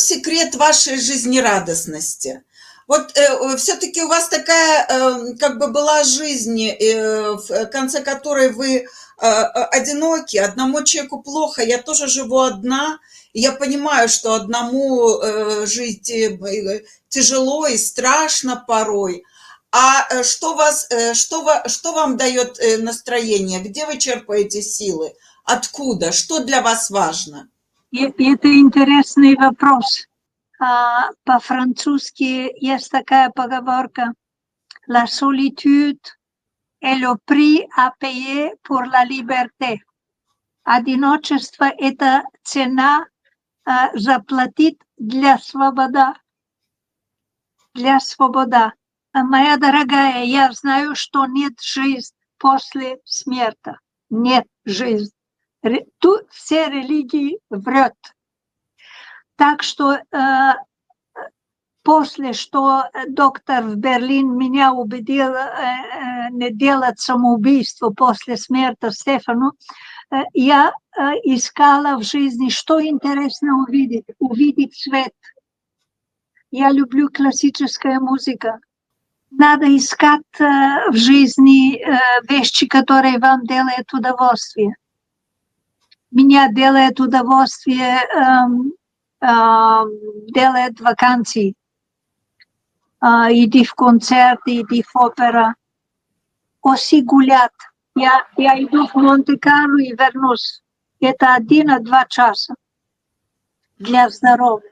секрет вашей жизнерадостности? Вот все-таки у вас такая как бы была жизнь, в конце которой вы одиноки, одному человеку плохо, я тоже живу одна, и я понимаю, что одному жить тяжело и страшно порой. А что вам дает настроение? Где вы черпаете силы? Откуда? Что для вас важно? Это интересный вопрос. По-французски есть такая поговорка: «La solitude est le prix à payer pour la liberté». Одиночество – это цена заплатить для свободы. Для свободы. Моя дорогая, я знаю, что нет жизни после смерти. Нет жизни. Тут все религии врут. Так что после что доктор в Берлин меня убедил не делать самоубийство после смерти Стефану, я искала в жизни, что интересно увидеть. Увидеть свет. Я люблю классическую музыку. Надо искать в жизни вещи, которые вам делают удовольствие. Меня делает удовольствие делать вакансии. Иди в концерт, иди в оперу. Оси гулять. Я иду в Монте-Карло и вернусь. Это 1-2 часа для здоровья.